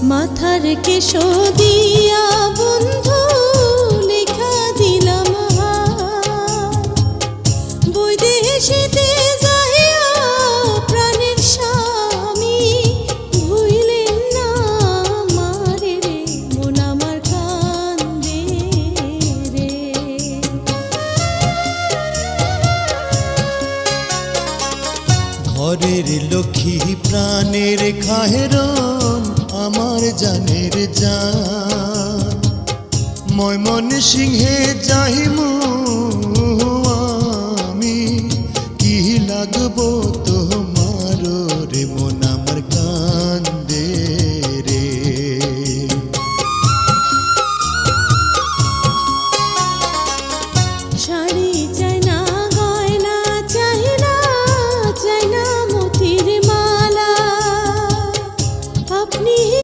মাথার কেশ দিয়া বন্ধু লেখা দিলাম বৈদেশিতে যাইয়া প্রাণের স্বামী ভুইলেন না আমারে রে, মন আমার কান্দে রে। ঘরের লক্ষ্মী প্রাণের খাহেরন আমার জানের জান, ময়মনসিংহে যাহিমু